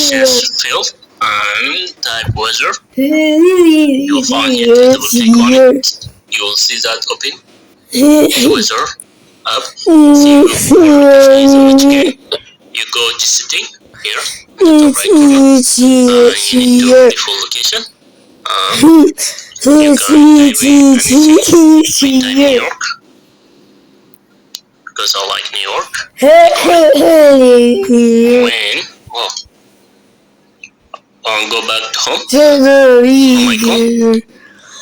says field and type weather. You'll find here to double click on it. You will see that open. Weather up. See your location is which game. You go to setting here in the top right corner. You need to default location. You can type in anything. We type New York because I like New York. When go back to home. Oh my god.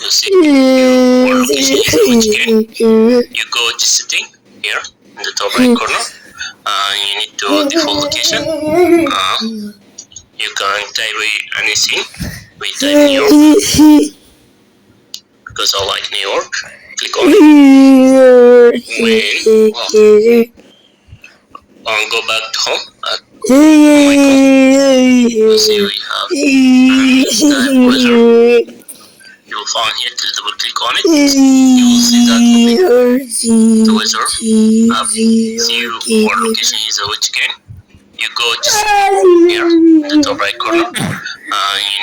You see your location is which game. You go to setting here in the top right corner. You need to default location. You can type anything. We type New York because I like New York. Click on it. When go back to home. Oh my god. You see we have type weather. You will find here to double click on it. You will see that the weather app. See your location is which game. You go to here in the top right corner. You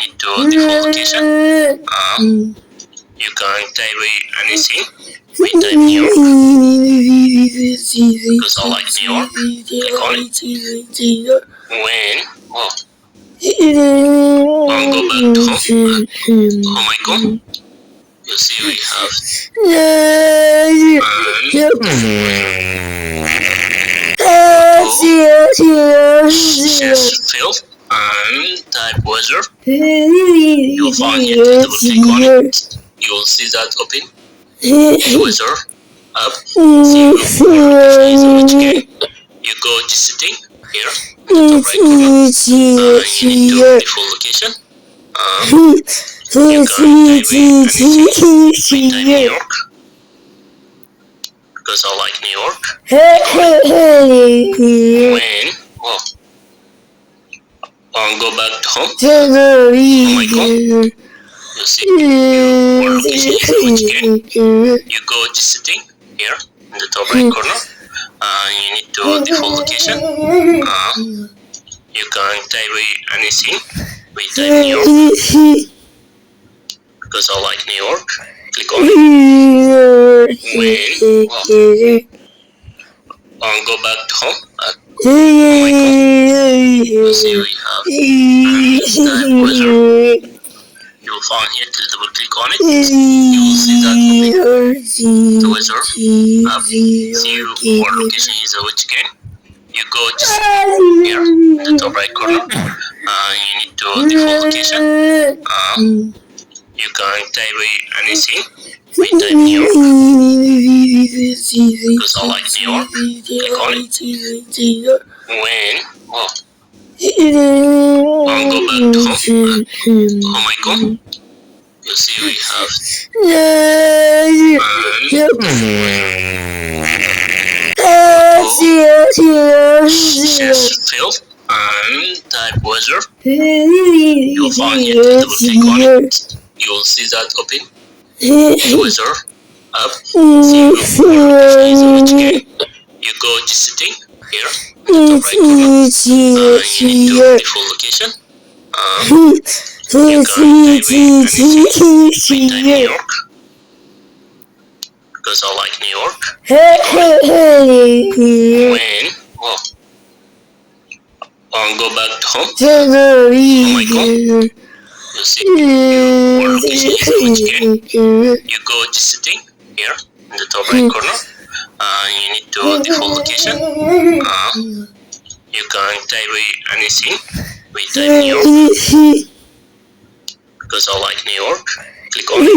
need to default location. You can type anything. We type New York because I like New York. Click on it. When go back to home. Oh my god. You see we have says field and type weather. You'll find here to double click on it. You will see that open. Weather up. See your location is which game. You go to setting here in the top right corner. You need to default location. You can type anything. We type New York because I like New York. When go back to home. Oh my god. You see your location is which game. You go to setting here in the top right corner. You need to default location. You can type anything. We type New York because I like New York. Click on it. When go back to home. Oh my god. You see we have type weather. You will find here to double click on it. You will see that the weather app. See your location is which game. You go to here in the top right corner. You need to default location. You can type anything. We type New York because I like New York. Click on it. When go back to home. Oh my god. You see we have says field and type weather. You'll find here to double click on it. You will see that open. Weather up. See your location is which game. You go to setting here in the top right corner. You need to default location. You can type anything. We type New York because I like New York. When go back to home. Oh my god. You see your location is which game. You go to setting here in the top right corner. You need to default location. You can type anything. We type New York because I like New York. Click on it.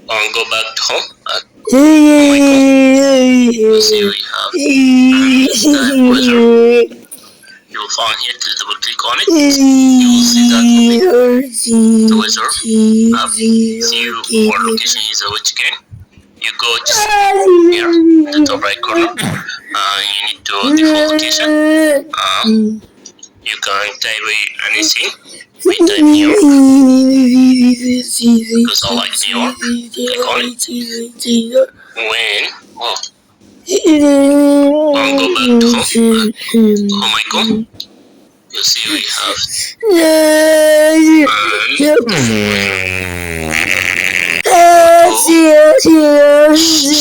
When go back to home. Oh my god. You see we have type weather. You will find here to double click on it. You will see that the weather app. See your location is which game. You go to here in the top right corner. You need to default location. You can type anything. We type New York because I like New York. Click on it. When go back to home. Home I go. You see we have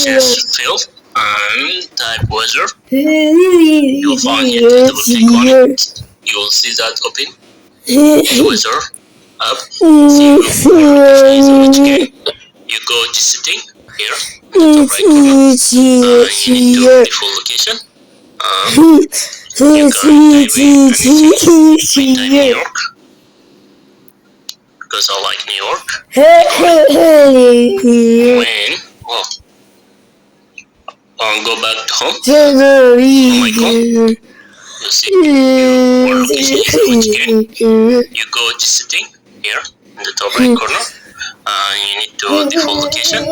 chest field and type weather. You'll find here to double click on it. You will see that open. Weather up. See which game. You go to setting here. Top right corner. You need to default location. You can type anything. Type New York because I like New York. When go back to home. Oh my god. You see your location is which game. You go to setting here in the top right corner. You need to default location.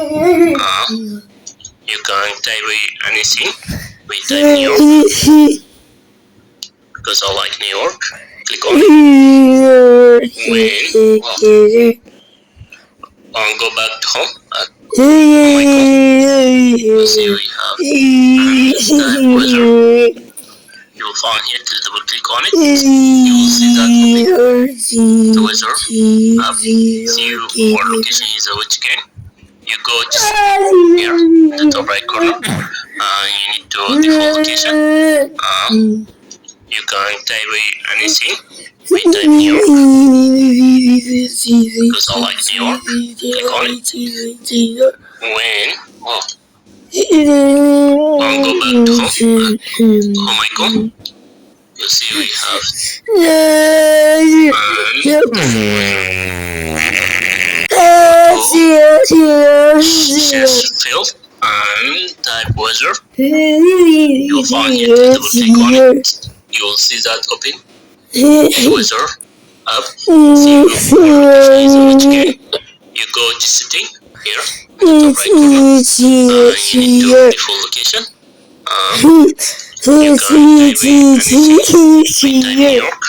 You can type anything. We type New York because I like New York. Click on it. When go back to home. Oh my god. You see we have type weather. You will find here to double click on it. You will see that the weather up. See your location is which game. You go to here in the top right corner. You need to default location. You can type anything. We type New York because I like New York. Click on it. When go back to home. Oh my god. You see we have chest field and type weather. You'll find here to double click on it. You will see that open. Weather up. See which game. You go to setting here in the top right corner. You need to default location. You can type anything. We type New York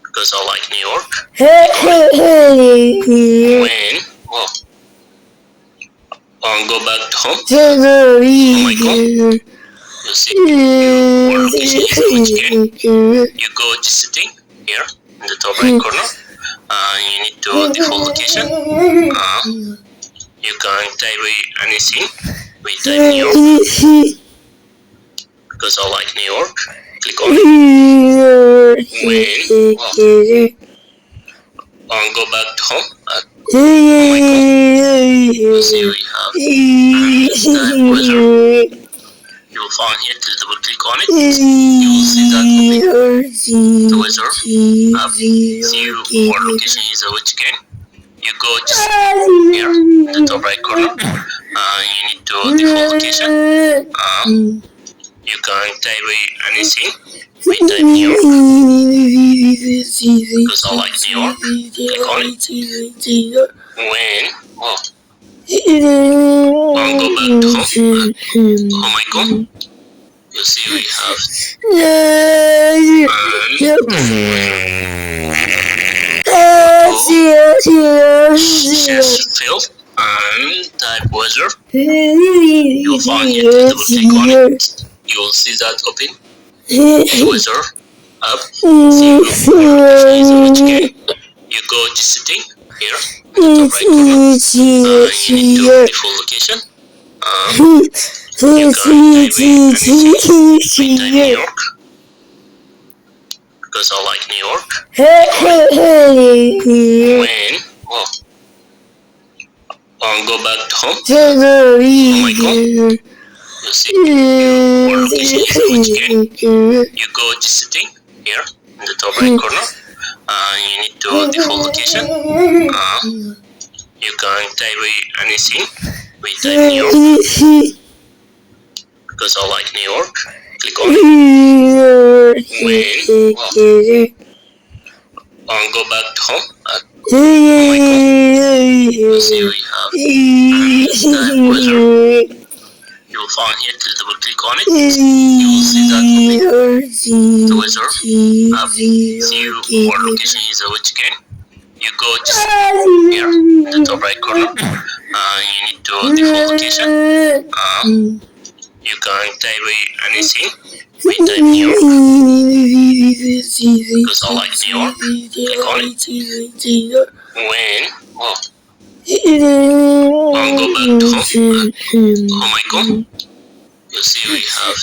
because I like New York. When go back to home. Oh my god. You see your location is which game. You go to setting here in the top right corner. You need to default location. You can type anything. We type New York because I like New York. Click on it. When go back to home. Oh my god. You see we have type weather. You will find here to double click on it. You will see that the weather up. See your location is which game. You go to here in the top right corner. You need to default location. You can type anything. We type New York because I like New York. Click on it. When go back to home. Oh my god. You see we have chest field and type weather. You'll find here to double click on it. You will see that open. Weather up. See which game. You go to setting here in the top right corner. You need to default location. You can type anything. We type New York because I like New York. When go back to home. Oh my god. You see your location is which game. You go to setting here in the top right corner. You need to default location. You can type anything. We type New York because I like New York. Click on it. When go back to home. Oh my god. You see we have type weather. You will find here to double click on it. You will see that the weather up. See your location is which game. You go to here in the top right corner. You need to default location. You can't type anything. We type New York. Because I like New York. Click on it. When I'll go back to home icon. You see we have